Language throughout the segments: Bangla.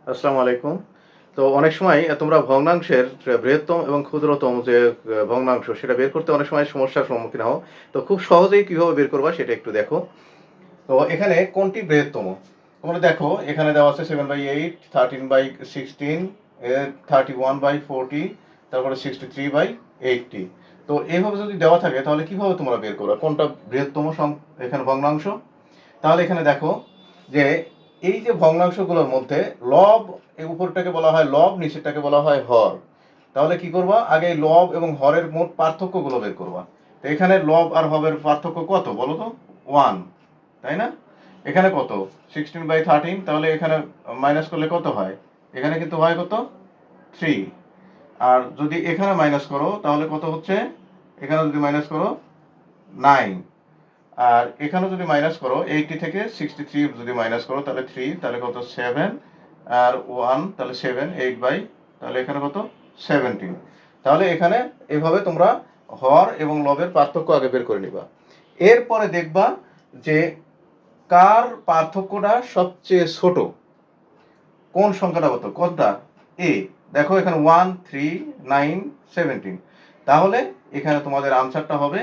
আসসালামু আলাইকুম। তো অনেক সময় তোমরা ভগ্নাংশের বৃহত্তম এবং ক্ষুদ্রতম যে ভগ্নাংশ সেটা বের করতে অনেক সময় সমস্যার সম্মুখীন হও। তো খুব সহজেই কিভাবে বের করবা সেটা একটু দেখো। তো এখানে কোনটি বৃহত্তম? তোমরা দেখো এখানে দেওয়া আছে 7/8, 13/16, 31/40, তারপরে 63/80। তো এইভাবে যদি দেওয়া থাকে তাহলে কিভাবে তোমরা বের করবা কোনটা বৃহত্তম এখানে ভগ্নাংশ? তাহলে এখানে দেখো যে এই যে ভগ্নাংশগুলোর মধ্যে লব, এই উপরটাকে বলা হয় লব, নিচেরটাকে বলা হয় হর। তাহলে কি করবা, আগে লব এবং হরের মোট পার্থক্যগুলো বের করবা। তো এখানে লব আর হরের পার্থক্য কত বলো তো? 1, তাই না? এখানে কত? 16/13, তাহলে এখানে মাইনাস করলে কত হয়? এখানে কিন্তু হয় কত? 3। আর যদি এখানে মাইনাস করো তাহলে কত হচ্ছে? এখানে যদি মাইনাস করো 9। আর এখানে যদি মাইনাস করো 80 থেকে 63 যদি মাইনাস করো তাহলে 3, তাহলে কত? 7। আর 1 তাহলে 7, 8 বাই, তাহলে এখানে কত? 17। তাহলে এখানে এভাবে তোমরা হর এবং লবের পার্থক্য আগে বের করে নিবা। এরপরে দেখবা যে কার পার্থক্যটা সবচেয়ে ছোট, কোন সংখ্যাটা কত, কোনটা? এ। দেখো এখানে 1, 3, 9, 17। তাহলে এখানে তোমাদের আনসারটা হবে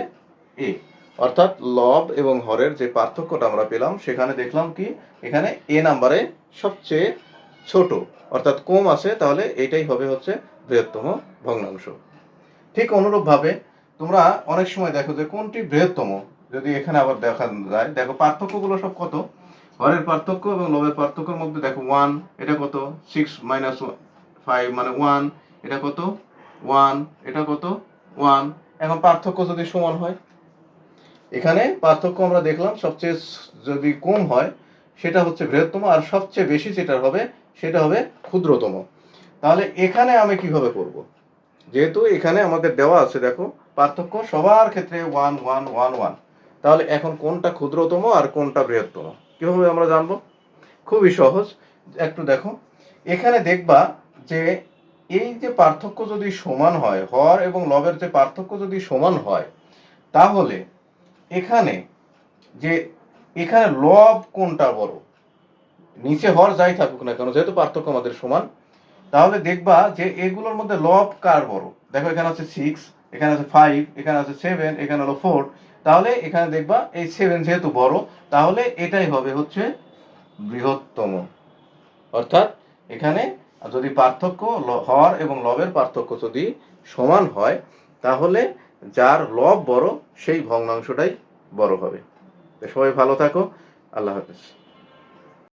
এ। অর্থাৎ লব এবং হরের যে পার্থক্যটা আমরা পেলাম সেখানে দেখলাম কি এখানে এ নাম্বারে সবচেয়ে ছোট, অর্থাৎ কম আছে, তাহলে এটাই হবে হচ্ছে বৃহত্তম ভগ্নাংশ। ঠিক অনুরূপভাবে তোমরা অনেক সময় দেখো যে কোনটি বৃহত্তম, যদি এখানে আবার দেখা যায়, দেখো পার্থক্যগুলো সব কত। হরের পার্থক্য এবং লবের পার্থক্যের মধ্যে দেখো 1, এটা কত? 6 - 5 মানে 1, এটা কত? 1, এটা কত? 1। এখন পার্থক্য যদি সমান হয়, এখানে পার্থক্য আমরা দেখলাম সবচেয়ে যদি কম হয় সেটা হচ্ছে বৃহত্তম, আর সবচেয়ে বেশি যেটা হবে সেটা হবে ক্ষুদ্রতম। তাহলে এখানে আমি কিভাবে করব? যেহেতু এখানে আমাদের দেওয়া আছে দেখো পার্থক্য সবার ক্ষেত্রে 1 1 1 1, তাহলে এখন কোনটা ক্ষুদ্রতম আর কোনটা বৃহত্তম কিভাবে আমরা জানবো? খুবই সহজ। একটু দেখো এখানে দেখবা যে এই যে পার্থক্য যদি সমান হয়, হর এবং লবের যে পার্থক্য যদি সমান হয়, তাহলে এখানে যে এখানে লব কোনটা বড়, নিচে হর যাই থাকুক না কেন, যেহেতু পার্থক্য আমাদের সমান, তাহলে দেখবা যে এগুলোর মধ্যে লব কার বড়। দেখো এখানে আছে 6, এখানে আছে 5, এখানে আছে 7, এখানে হলো 4। তাহলে এখানে দেখবা এই 7 যেহেতু বড়, তাহলে এটাই হবে হচ্ছে বৃহত্তম। অর্থাৎ এখানে যদি পার্থক্য হর এবং লবের পার্থক্য যদি সমান হয়, তাহলে যার লব বড় সেই ভগ্নাংশটাই বড় হবে। তো সবাই ভালো থাকো। আল্লাহ হাফেজ।